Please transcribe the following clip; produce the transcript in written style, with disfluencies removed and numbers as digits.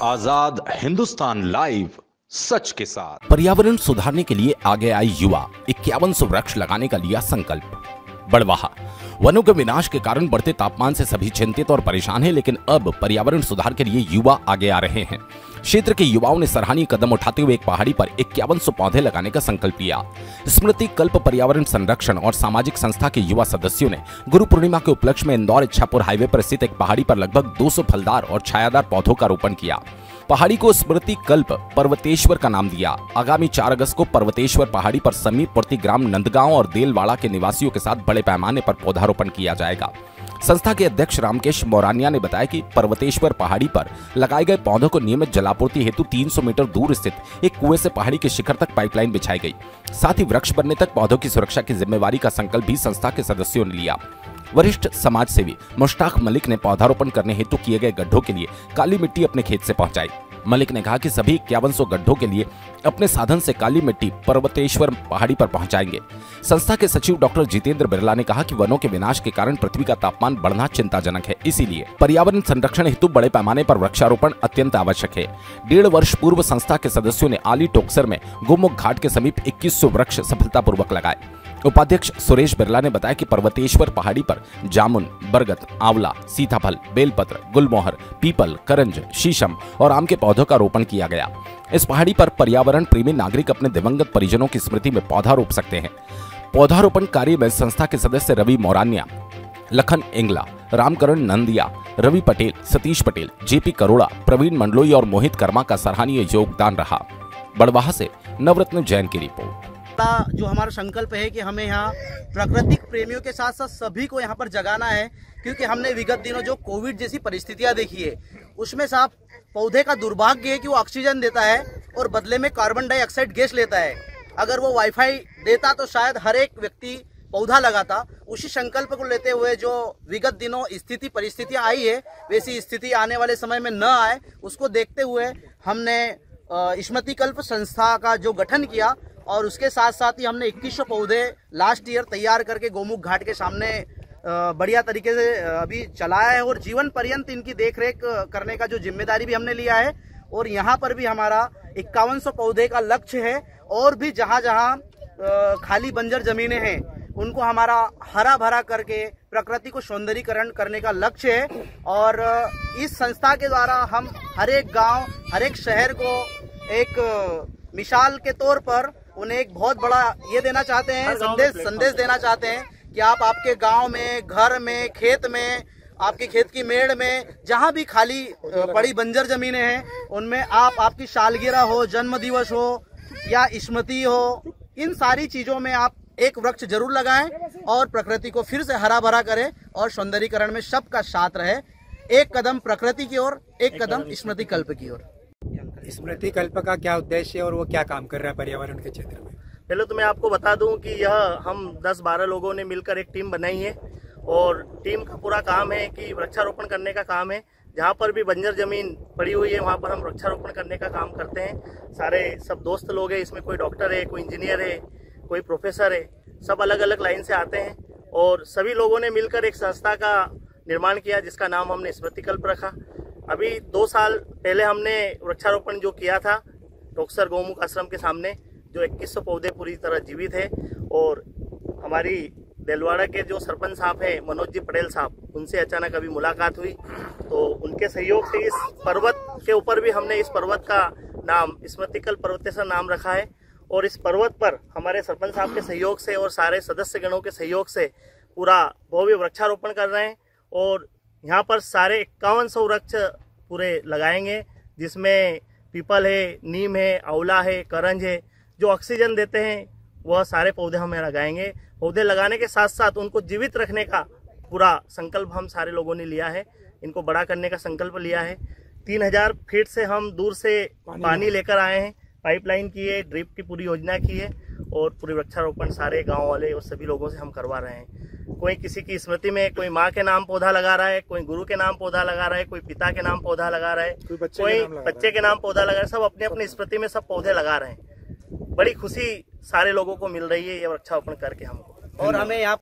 आजाद Hindustan live, सच के साथ। पर्यावरण सुधारने के लिए आगे आए युवा 5100 वृक्ष लगाने का लिया संकल्प। बड़वाहा वनों के विनाश के कारण बढ़ते तापमान से सभी चिंतित और परेशान हैं, लेकिन अब पर्यावरण सुधार के लिए युवा आगे आ रहे हैं। क्षेत्र के युवाओं ने सराहनीय कदम उठाते हुए एक पहाड़ी पर 5100 पौधे लगाने का संकल्प लिया। स्मृति कल्प पर्यावरण संरक्षण और सामाजिक संस्था के युवा सदस्यों ने गुरु पूर्णिमा के उपलक्ष्य में इंदौर इच्छापुर हाईवे पर स्थित एक पहाड़ी पर लगभग 200 फलदार और छायादार पौधों का रोपण किया। पहाड़ी को स्मृति कल्प पर्वतेश्वर का नाम दिया। आगामी 4 अगस्त को पर्वतेश्वर पहाड़ी पर समीपवर्ती ग्राम नंदगांव और देलवाड़ा के निवासियों के साथ बड़े पैमाने पर पौधारोपण किया जाएगा। संस्था के अध्यक्ष रामकेश मोरानिया ने बताया कि पर्वतेश्वर पहाड़ी पर लगाए गए पौधों को नियमित जलापूर्ति हेतु 300 मीटर दूर स्थित एक कुएं से पहाड़ी के शिखर तक पाइपलाइन बिछाई गई। साथ ही वृक्ष बनने तक पौधों की सुरक्षा की जिम्मेवारी का संकल्प भी संस्था के सदस्यों ने लिया। वरिष्ठ समाज सेवी मुश्ताक मलिक ने पौधारोपण करने हेतु किए गए गड्ढों के लिए काली मिट्टी अपने खेत से पहुंचाई। मलिक ने कहा कि सभी 5100 गड्ढों के लिए अपने साधन से काली मिट्टी पर्वतेश्वर पहाड़ी पर पहुंचाएंगे। संस्था के सचिव डॉक्टर जितेंद्र बिरला ने कहा कि वनों के विनाश के कारण पृथ्वी का तापमान बढ़ना चिंताजनक है, इसीलिए पर्यावरण संरक्षण हेतु बड़े पैमाने पर वृक्षारोपण अत्यंत आवश्यक है। 1.5 वर्ष पूर्व संस्था के सदस्यों ने आली टोकसर में गोमुख घाट के समीप 2100 वृक्ष सफलतापूर्वक लगाए। उपाध्यक्ष सुरेश बिरला ने बताया कि पर्वतेश्वर पहाड़ी पर जामुन, बरगद, आंवला, सीताफल, बेलपत्र, गुलमोहर, पीपल, करंज, शीशम और आम के पौधों का रोपण किया गया। इस पहाड़ी पर पर्यावरण प्रेमी नागरिक अपने दिवंगत परिजनों की स्मृति में पौधा रोप सकते हैं। पौधारोपण कार्य में संस्था के सदस्य रवि मोरानिया, लखन एंगला, रामकरण नंदिया, रवि पटेल, सतीश पटेल, जेपी करोड़ा, प्रवीण मंडलोई और मोहित कर्मा का सराहनीय योगदान रहा। बड़वाहा से नवरत्न जैन की रिपोर्ट। जो हमारा संकल्प है कि हमें यहाँ प्राकृतिक प्रेमियों के साथ साथ सभी को यहाँ पर जगाना है, क्योंकि हमने विगत दिनों जो कोविड जैसी परिस्थितियाँ देखी है उसमें साफ पौधे का दुर्भाग्य है कि वो ऑक्सीजन देता है और बदले में कार्बन डाइऑक्साइड गैस लेता है। अगर वो वाईफाई देता तो शायद हर एक व्यक्ति पौधा लगाता। उसी संकल्प को लेते हुए जो विगत दिनों स्थिति परिस्थितियाँ आई है वैसी स्थिति आने वाले समय में न आए, उसको देखते हुए हमने स्मृति कल्प संस्था का जो गठन किया और उसके साथ साथ ही हमने 2100 पौधे लास्ट ईयर तैयार करके गोमुख घाट के सामने बढ़िया तरीके से अभी चलाया है और जीवन पर्यंत इनकी देखरेख करने का जो जिम्मेदारी भी हमने लिया है। और यहाँ पर भी हमारा 5100 पौधे का लक्ष्य है और भी जहाँ जहाँ खाली बंजर जमीनें हैं उनको हमारा हरा भरा करके प्रकृति को सौंदर्यीकरण करने का लक्ष्य है। और इस संस्था के द्वारा हम हर एक गाँव, हर एक शहर को एक मिसाल के तौर पर उन्हें एक बहुत बड़ा ये देना चाहते हैं, संदेश देना चाहते हैं कि आप आपके गांव में, घर में, खेत में, आपके खेत की मेड़ में जहां भी खाली पड़ी बंजर जमीनें हैं उनमें आप आपकी सालगिरह हो, जन्म दिवस हो या स्मृति हो, इन सारी चीजों में आप एक वृक्ष जरूर लगाएं और प्रकृति को फिर से हरा भरा करें और सौंदर्यीकरण में सबका साथ रहे। एक कदम प्रकृति की ओर, एक कदम स्मृति कल्प की ओर। स्मृति कल्प का क्या उद्देश्य है और वो क्या काम कर रहा है पर्यावरण के क्षेत्र में? पहले तो मैं आपको बता दूं कि यह हम 10-12 लोगों ने मिलकर एक टीम बनाई है और टीम का पूरा काम है कि वृक्षारोपण करने का काम है। जहां पर भी बंजर जमीन पड़ी हुई है वहां पर हम वृक्षारोपण करने का काम करते हैं। सारे सब दोस्त लोग हैं, इसमें कोई डॉक्टर है, कोई इंजीनियर है, कोई प्रोफेसर है, सब अलग अलग लाइन से आते हैं और सभी लोगों ने मिलकर एक संस्था का निर्माण किया जिसका नाम हमने स्मृति कल्प रखा। अभी 2 साल पहले हमने वृक्षारोपण जो किया था टोकसर गोमुख आश्रम के सामने, जो 2100 पौधे पूरी तरह जीवित है। और हमारी देलवाड़ा के जो सरपंच साहब हैं मनोज जी पटेल साहब, उनसे अचानक अभी मुलाकात हुई तो उनके सहयोग से इस पर्वत के ऊपर भी हमने इस पर्वत का नाम स्मृतिकल्प पर्वतेश्वर नाम रखा है। और इस पर्वत पर हमारे सरपंच साहब के सहयोग से और सारे सदस्य गणों के सहयोग से पूरा भव्य वृक्षारोपण कर रहे हैं और यहाँ पर सारे 5100 वृक्ष पूरे लगाएंगे, जिसमें पीपल है, नीम है, आंवला है, करंज है, जो ऑक्सीजन देते हैं वह सारे पौधे हमें लगाएंगे। पौधे लगाने के साथ साथ उनको जीवित रखने का पूरा संकल्प हम सारे लोगों ने लिया है, इनको बड़ा करने का संकल्प लिया है। 3000 फीट से हम दूर से पानी लेकर आए हैं, पाइपलाइन की है, ड्रिप की पूरी योजना की है और पूरी वृक्षारोपण सारे गाँव वाले और सभी लोगों से हम करवा रहे हैं। कोई किसी की स्मृति में, कोई माँ के नाम पौधा लगा रहा है, कोई गुरु के नाम पौधा लगा रहा है, कोई पिता के नाम पौधा लगा रहा है, कोई बच्चे के नाम पौधा लगा रहा है। सब अपनी अपनी स्मृति में सब पौधे लगा रहे हैं। बड़ी खुशी सारे लोगों को मिल रही है ये वृक्षारोपण करके हमको। और हमें यहाँ